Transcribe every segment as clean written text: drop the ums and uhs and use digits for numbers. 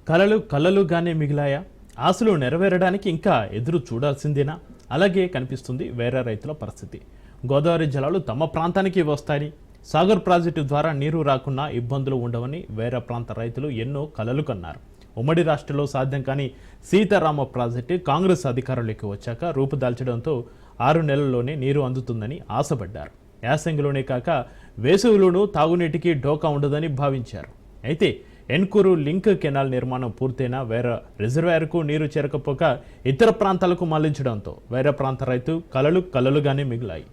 కలలు కలలుగానే మిగిలాయా? ఆశలు నెరవేరడానికి ఇంకా ఎదురు చూడాల్సిందేనా? అలాగే కనిపిస్తుంది వేరే రైతుల పరిస్థితి. గోదావరి జలాలు తమ ప్రాంతానికి వస్తాయని, సాగర్ ప్రాజెక్టు ద్వారా నీరు రాకున్నా ఇబ్బందులు ఉండవని వేరే ప్రాంత రైతులు ఎన్నో కలలు కన్నారు. ఉమ్మడి రాష్ట్రంలో సాధ్యం కాని సీతారామ ప్రాజెక్టు కాంగ్రెస్ అధికారంలోకి వచ్చాక రూపుదాల్చడంతో 6 నెలల్లోనే నీరు అందుతుందని ఆశపడ్డారు. యాసంగిలోనే కాక వేసవిలోనూ తాగునీటికి ఢోకా ఉండదని భావించారు. అయితే ఎన్కూరు లింక్ కెనాల్ నిర్మాణం పూర్తయినా వేరే రిజర్వాయర్కు నీరు చేరకపోక ఇతర ప్రాంతాలకు మళ్లించడంతో వేరే ప్రాంత రైతు కలలు కలలుగానే మిగిలాయి.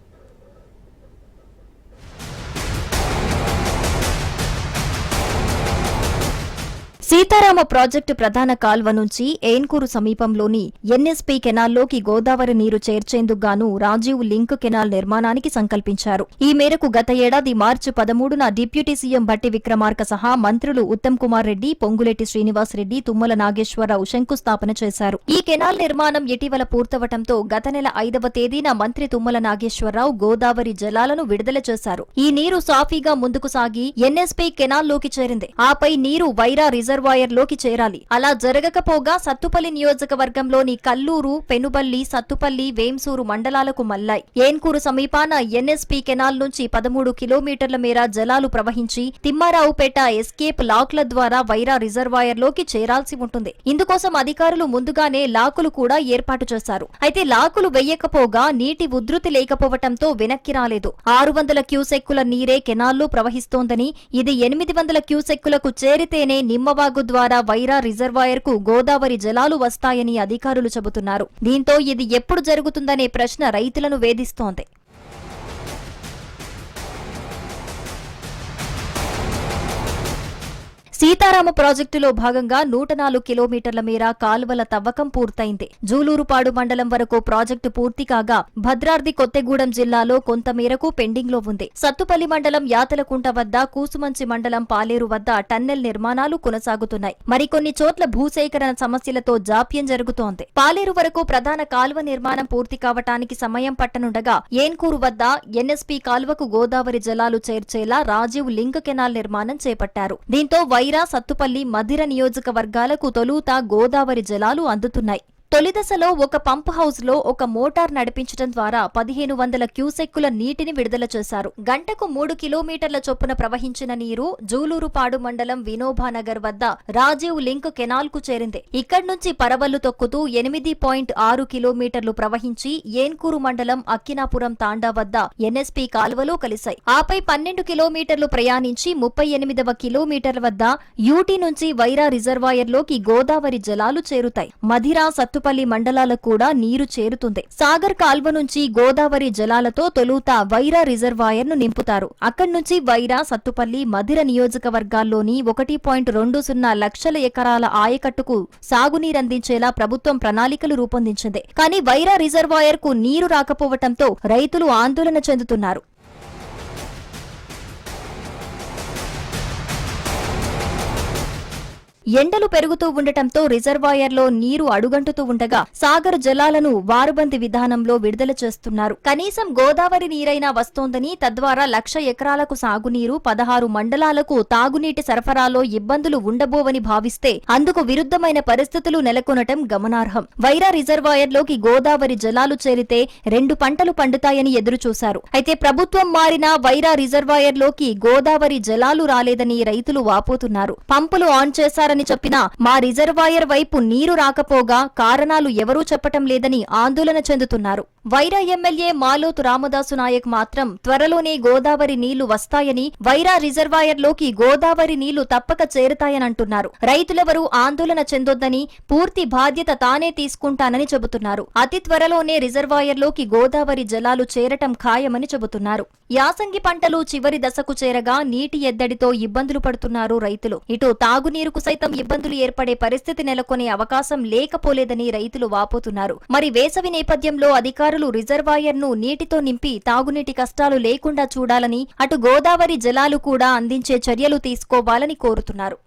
సీతారామ ప్రాజెక్టు ప్రధాన కాల్వ నుంచి ఏన్కూరు సమీపంలోని ఎన్ఎస్పీ కెనాల్లోకి గోదావరి నీరు చేర్చేందుకు గాను రాజీవ్ లింక్ కెనాల్ నిర్మాణానికి సంకల్పించారు. ఈ మేరకు గత ఏడాది మార్చి 13న డిప్యూటీ సీఎం భట్టి విక్రమార్క సహా మంత్రులు ఉత్తమ్ కుమార్ రెడ్డి, పొంగులేటి శ్రీనివాసరెడ్డి, తుమ్మల నాగేశ్వరరావు శంకుస్థాపన చేశారు. ఈ కెనాల్ నిర్మాణం ఇటీవల పూర్తవటంతో గత నెల 5వ తేదీన మంత్రి తుమ్మల నాగేశ్వరరావు గోదావరి జలాలను విడుదల చేశారు. ఈ నీరు సాఫీగా ముందుకు సాగి ఎన్ఎస్పీ కెనాల్లోకి చేరింది. ఆపై నీరు వైరా రిజర్వాయర్లోకి చేరాలి. అలా జరగకపోగా సత్తుపల్లి నియోజకవర్గంలోని కల్లూరు, పెనుబల్లి, సత్తుపల్లి, వేంసూరు మండలాలకు మళ్లాయి. ఏన్కూరు సమీపాన ఎన్ఎస్పీ కెనాల్ నుంచి 13 కిలోమీటర్ల మేర జలాలు ప్రవహించి తిమ్మారావుపేట ఎస్కేప్ లాక్ల ద్వారా వైరా రిజర్వాయర్లోకి చేరాల్సి ఉంటుంది. ఇందుకోసం అధికారులు ముందుగానే లాకులు కూడా ఏర్పాటు చేశారు. అయితే లాకులు వెయ్యకపోగా నీటి ఉధృతి లేకపోవటంతో వెనక్కి రాలేదు. 600 క్యూసెక్కుల నీరే కెనాల్లో ప్రవహిస్తోందని, ఇది 800 క్యూసెక్కులకు చేరితేనే నిమ్మవాగు ద్వారా వైరా రిజర్వాయర్ కు గోదావరి జలాలు వస్తాయని అధికారులు చెబుతున్నారు. దీంతో ఇది ఎప్పుడు జరుగుతుందనే ప్రశ్న రైతులను వేధిస్తోంది. సీతారామ ప్రాజెక్టులో భాగంగా 104 కిలోమీటర్ల మేర కాలువల తవ్వకం పూర్తయింది. జూలూరుపాడు మండలం వరకు ప్రాజెక్టు పూర్తి కాగా భద్రాద్రి కొత్తగూడెం జిల్లాలో కొంత మేరకు పెండింగ్ లో ఉంది. సత్తుపల్లి మండలం యాతలకుంట వద్ద, కూసుమంచి మండలం పాలేరు వద్ద టన్నెల్ నిర్మాణాలు కొనసాగుతున్నాయి. మరికొన్ని చోట్ల భూసేకరణ సమస్యలతో జాప్యం జరుగుతోంది. పాలేరు వరకు ప్రధాన కాలువ నిర్మాణం పూర్తి కావటానికి సమయం పట్టనుండగా ఏన్కూరు వద్ద ఎన్ఎస్పీ కాలువకు గోదావరి జలాలు చేర్చేలా రాజీవ్ లింక్ కెనాల్ నిర్మాణం చేపట్టారు. దీంతో సత్తుపల్లి, మధిర నియోజకవర్గాలకు తొలుత గోదావరి జలాలు అందుతున్నాయి. తొలి దశలో ఒక పంప్ హౌస్ లో ఒక మోటార్ నడిపించడం ద్వారా 1500 క్యూసెక్కుల నీటిని విడుదల చేశారు. గంటకు 3 కిలోమీటర్ల చొప్పున ప్రవహించిన నీరు జూలూరుపాడు మండలం వినోబానగర్ వద్ద రాజీవ్ లింక్ కెనాల్ కు చేరింది. ఇక్కడి నుంచి పరవళ్లు తొక్కుతూ 8.6 కిలోమీటర్లు ప్రవహించి ఏన్కూరు మండలం అక్కినాపురం తాండా వద్ద ఎన్ఎస్పీ కాలువలో కలిశాయి. ఆపై 12 కిలోమీటర్లు ప్రయాణించి 38వ కిలోమీటర్ల వద్ద యూటీ నుంచి వైరా రిజర్వాయర్లోకి గోదావరి జలాలు చేరుతాయి. మధిర, సత్తుపల్లి మండలాలకు కూడా నీరు చేరుతుంది. సాగర్ కాల్వ నుంచి గోదావరి జలాలతో తొలుత వైరా రిజర్వాయర్ ను నింపుతారు. అక్కడి నుంచి వైరా, సత్తుపల్లి, మధిర నియోజకవర్గాల్లోని 1.20 లక్షల ఎకరాల ఆయకట్టుకు సాగునీరందించేలా ప్రభుత్వం ప్రణాళికలు రూపొందించింది. కానీ వైరా రిజర్వాయర్ కు నీరు రాకపోవటంతో రైతులు ఆందోళన చెందుతున్నారు. ఎండలు పెరుగుతూ ఉండటంతో రిజర్వాయర్లో నీరు అడుగంటుతూ ఉండగా సాగర్ జలాలను వారుబంది విధానంలో విడుదల చేస్తున్నారు. కనీసం గోదావరి నీరైనా వస్తోందని, తద్వారా 1,00,000 ఎకరాలకు సాగునీరు, 16 మండలాలకు తాగునీటి సరఫరాలో ఇబ్బందులు ఉండబోవని భావిస్తే అందుకు విరుద్ధమైన పరిస్థితులు నెలకొనటం గమనార్హం. వైరా రిజర్వాయర్లోకి గోదావరి జలాలు చేరితే 2 పంటలు పండుతాయని ఎదురుచూశారు. అయితే ప్రభుత్వం మారినా వైరా రిజర్వాయర్లోకి గోదావరి జలాలు రాలేదని రైతులు వాపోతున్నారు. పంపులు ఆన్ చేశారని చెప్పినా మా రిజర్వాయర్ వైపు నీరు రాకపోగా కారణాలు ఎవరూ చెప్పటం లేదని ఆందోళన చెందుతున్నారు. వైరా ఎమ్మెల్యే మాలోతు రామదాసు నాయక్ మాత్రం త్వరలోనే గోదావరి నీళ్లు వస్తాయని, వైరా రిజర్వాయర్లోకి గోదావరి నీళ్లు తప్పక చేరుతాయనంటున్నారు. రైతులెవరూ ఆందోళన చెందొద్దని, పూర్తి బాధ్యత తానే తీసుకుంటానని చెబుతున్నారు. అతి త్వరలోనే రిజర్వాయర్లోకి గోదావరి జలాలు చేరటం ఖాయమని చెబుతున్నారు. యాసంగి పంటలు చివరి దశకు చేరగా నీటి ఎద్దడితో ఇబ్బందులు పడుతున్నారు రైతులు. ఇటు తాగునీరుకు సైతం ఇబ్బందులు ఏర్పడే పరిస్థితి నెలకొనే అవకాశం లేకపోలేదని రైతులు వాపోతున్నారు. మరి వేసవి నేపథ్యంలో అధికారులు రిజర్వాయర్ ను నీటితో నింపి తాగునీటి కష్టాలు లేకుండా చూడాలని, అటు గోదావరి జలాలు కూడా అందించే చర్యలు తీసుకోవాలని కోరుతున్నారు.